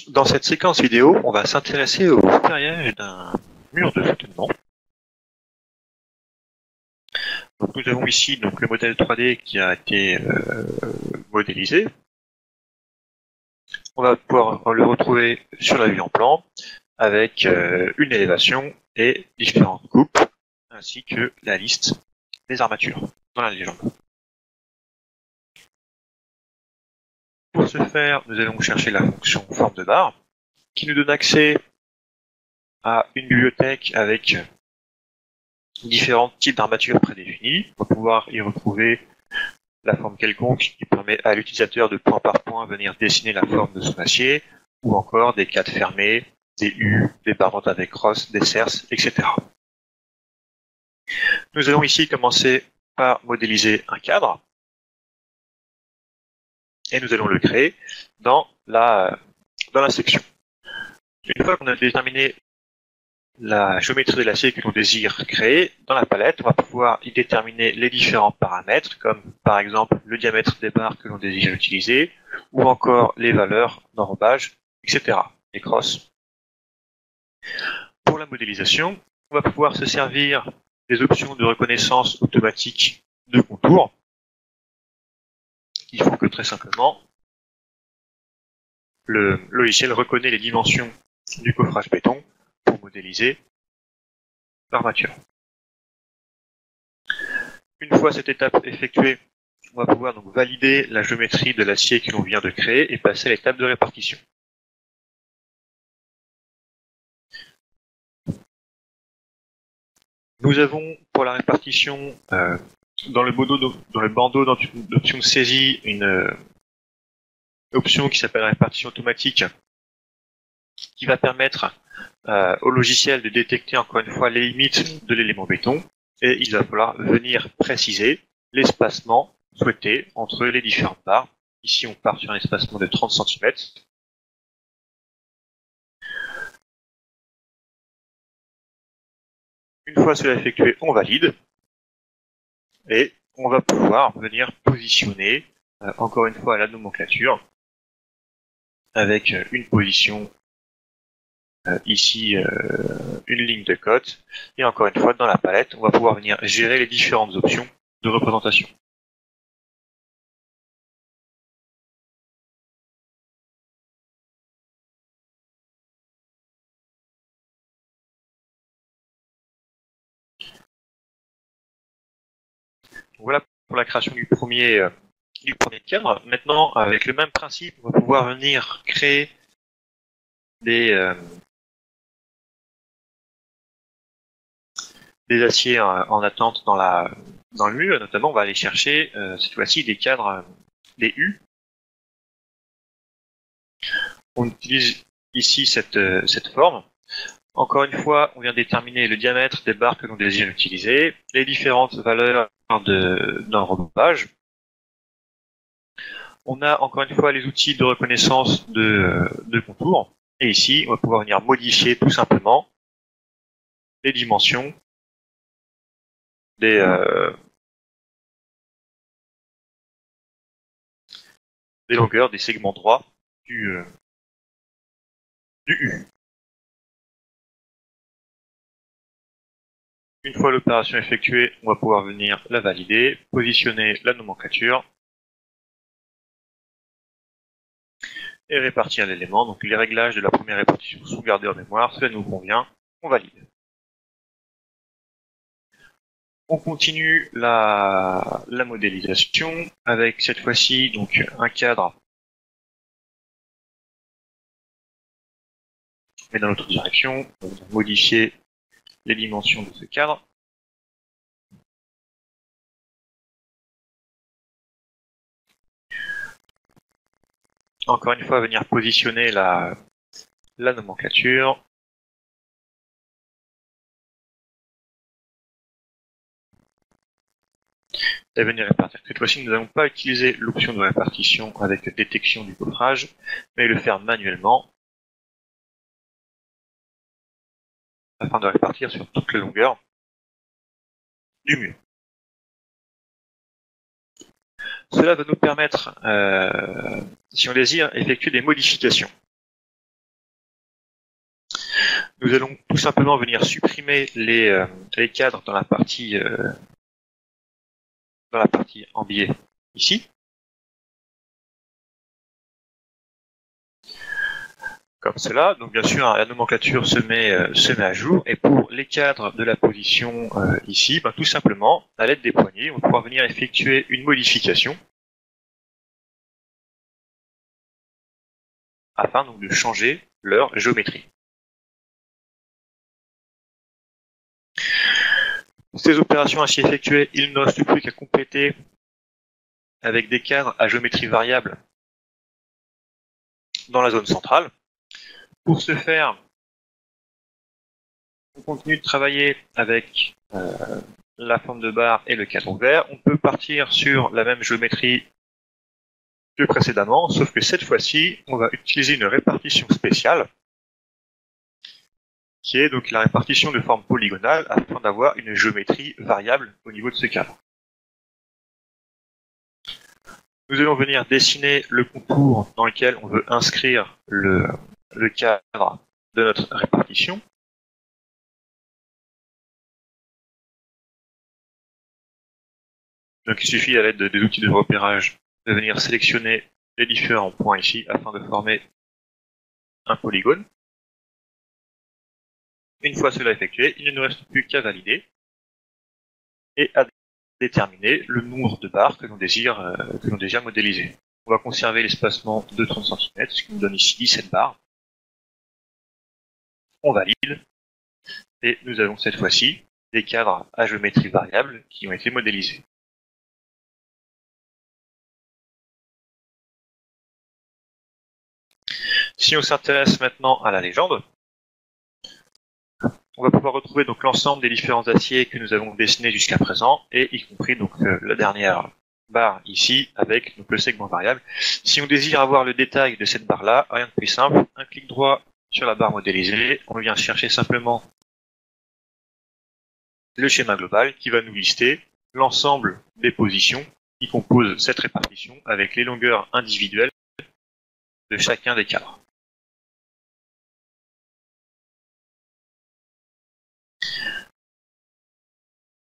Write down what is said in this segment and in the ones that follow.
Dans cette séquence vidéo, on va s'intéresser au ferriage d'un mur de soutènement. Donc, nous avons ici donc, le modèle 3D qui a été modélisé. On va pouvoir le retrouver sur la vue en plan avec une élévation et différentes coupes, ainsi que la liste des armatures dans la légende. Pour ce faire, nous allons chercher la fonction forme de barre, qui nous donne accès à une bibliothèque avec différents types d'armatures prédéfinies. On va pouvoir y retrouver la forme quelconque qui permet à l'utilisateur de point par point venir dessiner la forme de son acier, ou encore des cadres fermés, des U, des barres avec crosse, des cerces, etc. Nous allons ici commencer par modéliser un cadre, et nous allons le créer dans la section. Une fois qu'on a déterminé la géométrie de l'acier que l'on désire créer, dans la palette, on va pouvoir y déterminer les différents paramètres, comme par exemple le diamètre des barres que l'on désire utiliser, ou encore les valeurs d'enrobage, etc., les crosses. Pour la modélisation, on va pouvoir se servir des options de reconnaissance automatique de contours, qui font que très simplement, le logiciel reconnaît les dimensions du coffrage béton pour modéliser l'armature. Une fois cette étape effectuée, on va pouvoir donc valider la géométrie de l'acier que l'on vient de créer et passer à l'étape de répartition. Nous avons pour la répartition dans le bandeau d'options de saisie une option qui s'appelle répartition automatique qui va permettre au logiciel de détecter encore une fois les limites de l'élément béton et il va falloir venir préciser l'espacement souhaité entre les différentes barres. Ici on part sur un espacement de 30 cm. Une fois cela effectué, on valide et on va pouvoir venir positionner encore une fois la nomenclature avec une position ici une ligne de cote et encore une fois dans la palette on va pouvoir venir gérer les différentes options de représentation. Voilà pour la création du premier cadre. Maintenant, avec le même principe, on va pouvoir venir créer des aciers en attente dans le mur. Notamment, on va aller chercher cette fois-ci des cadres, des U. On utilise ici cette forme. Encore une fois, on vient déterminer le diamètre des barres que l'on désire utiliser, les différentes valeurs d'enrobage. On a encore une fois les outils de reconnaissance de contours. Et ici, on va pouvoir venir modifier tout simplement les dimensions des longueurs des segments droits du U. Une fois l'opération effectuée, on va pouvoir venir la valider, positionner la nomenclature et répartir l'élément. Donc les réglages de la première répartition sont gardés en mémoire, cela nous convient, on valide. On continue la modélisation avec cette fois-ci donc un cadre mais dans l'autre direction. On va modifier les dimensions de ce cadre. Encore une fois, venir positionner la nomenclature. Et venir répartir. Cette fois-ci, nous n'allons pas utiliser l'option de répartition avec détection du coffrage, mais le faire manuellement afin de répartir sur toute la longueur du mur. Cela va nous permettre, si on désire, effectuer des modifications. nous allons tout simplement venir supprimer les cadres dans la partie en biais ici. Comme cela, donc bien sûr la nomenclature se met à jour, et pour les cadres de la position ici, tout simplement, à l'aide des poignées, on va pouvoir venir effectuer une modification afin donc de changer leur géométrie. Ces opérations ainsi effectuées, il ne reste plus qu'à compléter avec des cadres à géométrie variable dans la zone centrale. Pour ce faire, on continue de travailler avec la forme de barre et le cadre ouvert. On peut partir sur la même géométrie que précédemment, sauf que cette fois-ci, on va utiliser une répartition spéciale, qui est donc la répartition de forme polygonale, afin d'avoir une géométrie variable au niveau de ce cadre. Nous allons venir dessiner le contour dans lequel on veut inscrire le cadre de notre répartition. Donc il suffit à l'aide des outils de repérage de venir sélectionner les différents points ici afin de former un polygone. Une fois cela effectué, il ne nous reste plus qu'à valider et à déterminer le nombre de barres que l'on désire modéliser. On va conserver l'espacement de 30 cm, ce qui nous donne ici 17 barres. On valide et nous avons cette fois-ci des cadres à géométrie variable qui ont été modélisés. Si on s'intéresse maintenant à la légende, on va pouvoir retrouver donc l'ensemble des différents aciers que nous avons dessinés jusqu'à présent, et y compris donc la dernière barre ici avec donc, le segment variable. Si on désire avoir le détail de cette barre-là, rien de plus simple, un clic droit sur la barre modélisée, on vient chercher simplement le schéma global qui va nous lister l'ensemble des positions qui composent cette répartition avec les longueurs individuelles de chacun des cadres.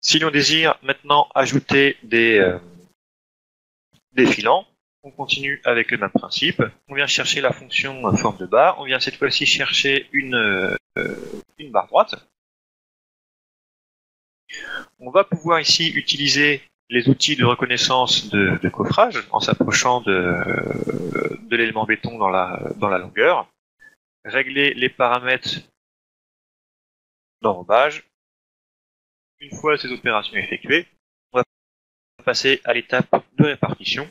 Si l'on désire maintenant ajouter des filants, on continue avec le même principe. On vient chercher la fonction forme de barre. On vient cette fois-ci chercher une barre droite. On va pouvoir ici utiliser les outils de reconnaissance de coffrage en s'approchant de l'élément béton dans la longueur. Régler les paramètres d'enrobage. Une fois ces opérations effectuées, on va passer à l'étape de répartition.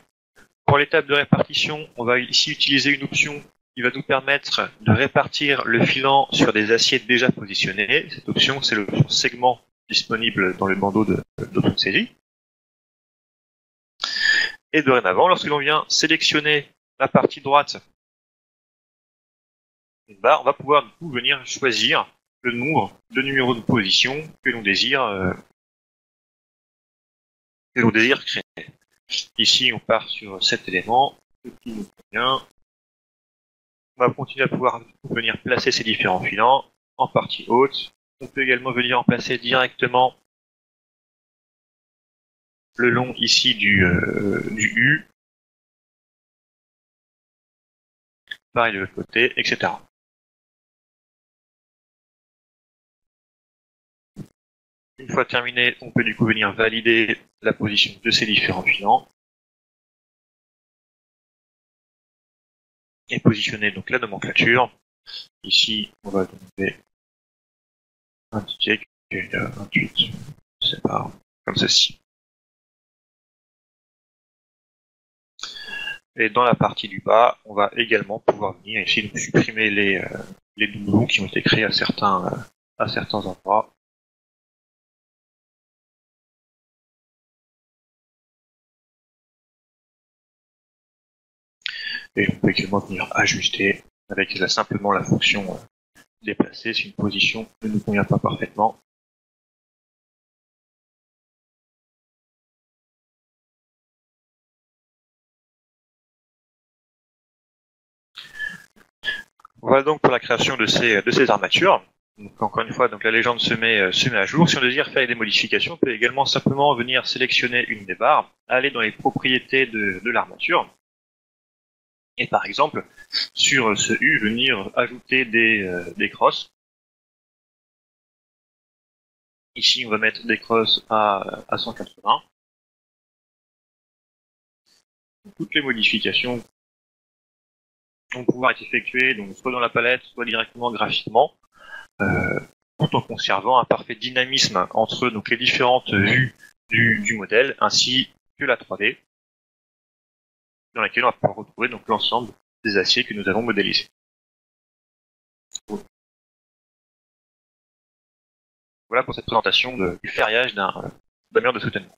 Pour l'étape de répartition, on va ici utiliser une option qui va nous permettre de répartir le filant sur des aciers déjà positionnés. Cette option, c'est l'option segment disponible dans le bandeau d'OpenSAISI. Et dorénavant, lorsque l'on vient sélectionner la partie droite d'une barre, on va pouvoir du coup venir choisir le numéro de position que l'on désire créer. Ici, on part sur cet élément, ce qui nous convient. On va continuer à pouvoir venir placer ces différents filants en partie haute. On peut également venir en placer directement le long ici du U, pareil de l'autre côté, etc. Une fois terminé, on peut du coup venir valider la position de ces différents filants et positionner donc la nomenclature. Ici, on va donner indiquer qu'il y a 28 sépare comme ceci. Et dans la partie du bas, on va également pouvoir venir ici donc supprimer les doublons qui ont été créés à certains endroits. Et on peut également venir ajuster avec simplement la fonction déplacer si une position ne nous convient pas parfaitement. Voilà donc pour la création de ces armatures. Donc, encore une fois, donc la légende se met à jour. Si on désire faire des modifications, on peut également simplement venir sélectionner une des barres, aller dans les propriétés de l'armature, et par exemple, sur ce U, venir ajouter des crosses. Ici, on va mettre des crosses à 180. Toutes les modifications vont pouvoir être effectuées donc soit dans la palette, soit directement graphiquement, tout en conservant un parfait dynamisme entre donc, les différentes vues du modèle, ainsi que la 3D, dans laquelle on va pouvoir retrouver donc l'ensemble des aciers que nous avons modélisés. Voilà pour cette présentation du ferriage d'un mur de soutènement.